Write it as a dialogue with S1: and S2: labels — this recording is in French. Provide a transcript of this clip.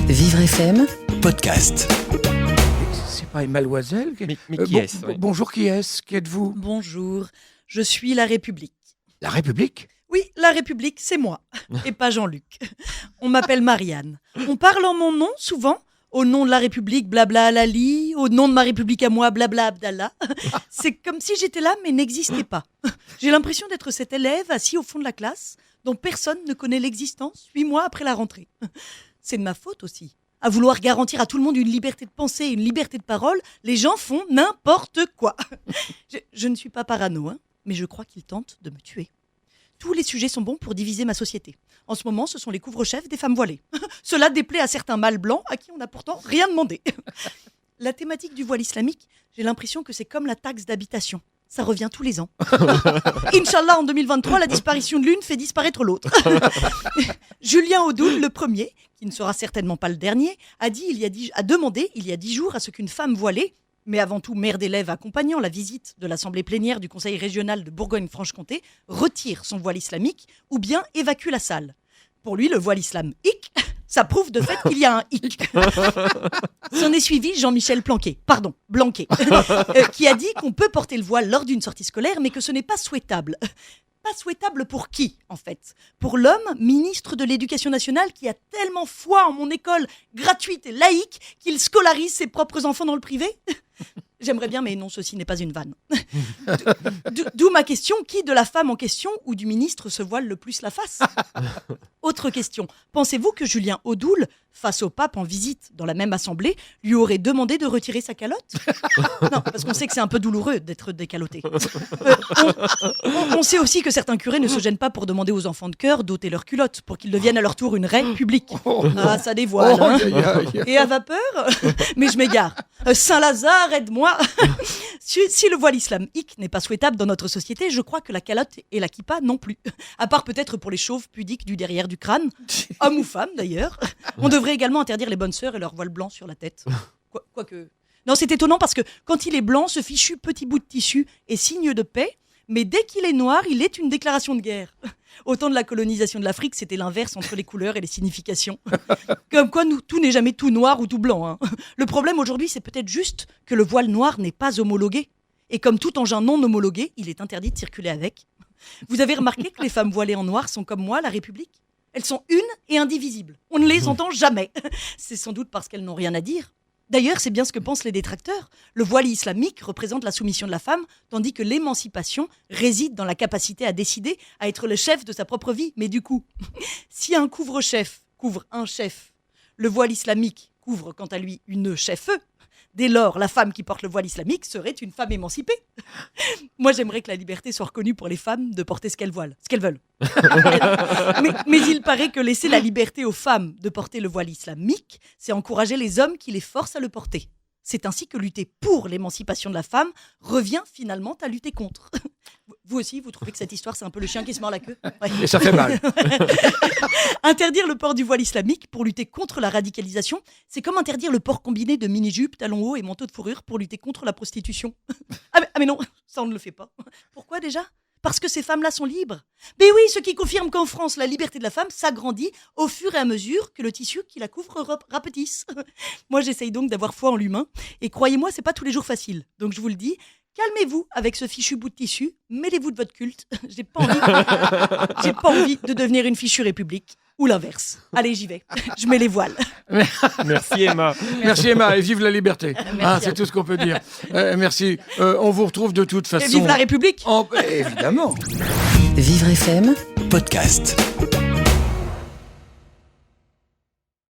S1: Vivre FM
S2: podcast.
S3: C'est pas Mademoiselle
S4: Mais qui est-ce oui.
S3: Bonjour, qui est-ce? Qui êtes-vous?
S5: Bonjour, je suis la République.
S3: La République?
S5: Oui, la République, c'est moi, et pas Jean-Luc. On m'appelle Marianne. On parle en mon nom, souvent. Au nom de la République, blabla Lali. Au nom de ma République à moi, blabla Abdallah. C'est comme si j'étais là, mais n'existais pas. J'ai l'impression d'être cet élève assis au fond de la classe, dont personne ne connaît l'existence 8 mois après la rentrée. C'est de ma faute aussi. À vouloir garantir à tout le monde une liberté de pensée et une liberté de parole, les gens font n'importe quoi. Je ne suis pas parano, mais je crois qu'ils tentent de me tuer. Tous les sujets sont bons pour diviser ma société. En ce moment, ce sont les couvre-chefs des femmes voilées. Cela déplaît à certains mâles blancs à qui on n'a pourtant rien demandé. La thématique du voile islamique, j'ai l'impression que c'est comme la taxe d'habitation. Ça revient tous les ans. Inch'Allah, en 2023, la disparition de l'une fait disparaître l'autre. Julien Audoul, le premier, qui ne sera certainement pas le dernier, a demandé il y a 10 jours à ce qu'une femme voilée, mais avant tout mère d'élèves accompagnant la visite de l'assemblée plénière du Conseil régional de Bourgogne-Franche-Comté, retire son voile islamique ou bien évacue la salle. Pour lui, le voile islamique, ça prouve de fait qu'il y a un hic. S'en est suivi Jean-Michel Blanquet, qui a dit qu'on peut porter le voile lors d'une sortie scolaire, mais que ce n'est pas souhaitable. Pas souhaitable pour qui, en fait? Pour l'homme, ministre de l'Éducation nationale, qui a tellement foi en mon école gratuite et laïque qu'il scolarise ses propres enfants dans le privé? J'aimerais bien, mais non, ceci n'est pas une vanne. D'où ma question, qui de la femme en question ou du ministre se voile le plus la face? Autre question, pensez-vous que Julien Audoul, face au pape en visite dans la même assemblée, lui aurait demandé de retirer sa calotte? Non, parce qu'on sait que c'est un peu douloureux d'être décaloté. On sait aussi que certains curés ne se gênent pas pour demander aux enfants de chœur d'ôter leur culotte pour qu'ils deviennent à leur tour une raie publique. Ah, ça dévoile. Et à vapeur? Mais je m'égare. Saint-Lazare, aide-moi. Si le voile islamique n'est pas souhaitable dans notre société, je crois que la calotte et la kippa non plus. À part peut-être pour les chauves pudiques du derrière du crâne, hommes ou femmes d'ailleurs. On devrait également interdire les bonnes sœurs et leur voile blanc sur la tête. Quoique... Non, c'est étonnant parce que quand il est blanc, ce fichu petit bout de tissu est signe de paix, mais dès qu'il est noir, il est une déclaration de guerre. Au temps de la colonisation de l'Afrique, c'était l'inverse entre les couleurs et les significations. Comme quoi, tout n'est jamais tout noir ou tout blanc. Le problème aujourd'hui, c'est peut-être juste que le voile noir n'est pas homologué. Et comme tout engin non homologué, il est interdit de circuler avec. Vous avez remarqué que les femmes voilées en noir sont comme moi, la République? Elles sont une et indivisibles. On ne les entend jamais. C'est sans doute parce qu'elles n'ont rien à dire. D'ailleurs, c'est bien ce que pensent les détracteurs. Le voile islamique représente la soumission de la femme, tandis que l'émancipation réside dans la capacité à décider, à être le chef de sa propre vie. Mais du coup, si un couvre-chef couvre un chef, le voile islamique couvre quant à lui une chef-feu, dès lors, la femme qui porte le voile islamique serait une femme émancipée. Moi, j'aimerais que la liberté soit reconnue pour les femmes de porter ce qu'elles veulent. mais il paraît que laisser la liberté aux femmes de porter le voile islamique, c'est encourager les hommes qui les forcent à le porter. C'est ainsi que lutter pour l'émancipation de la femme revient finalement à lutter contre. Vous aussi, vous trouvez que cette histoire, c'est un peu le chien qui se mord la queue? Ouais.
S3: Et ça fait mal.
S5: Interdire le port du voile islamique pour lutter contre la radicalisation, c'est comme interdire le port combiné de mini-jupes, talons hauts et manteaux de fourrure pour lutter contre la prostitution. Mais non, ça on ne le fait pas. Pourquoi déjà? Parce que ces femmes-là sont libres. Mais oui, ce qui confirme qu'en France, la liberté de la femme s'agrandit au fur et à mesure que le tissu qui la couvre rapetisse. Moi, j'essaye donc d'avoir foi en l'humain. Et croyez-moi, c'est pas tous les jours facile. Donc je vous le dis, calmez-vous avec ce fichu bout de tissu, mêlez-vous de votre culte. J'ai pas envie de devenir une fichue république. Ou l'inverse. Allez, j'y vais. Je mets les voiles.
S4: Merci Emma.
S3: Merci Emma, et vive la liberté.
S5: Merci
S3: c'est tout ce qu'on peut dire. Merci. On vous retrouve de toute façon.
S5: Et vive la République.
S3: Évidemment.
S1: Vivre FM
S2: Podcast.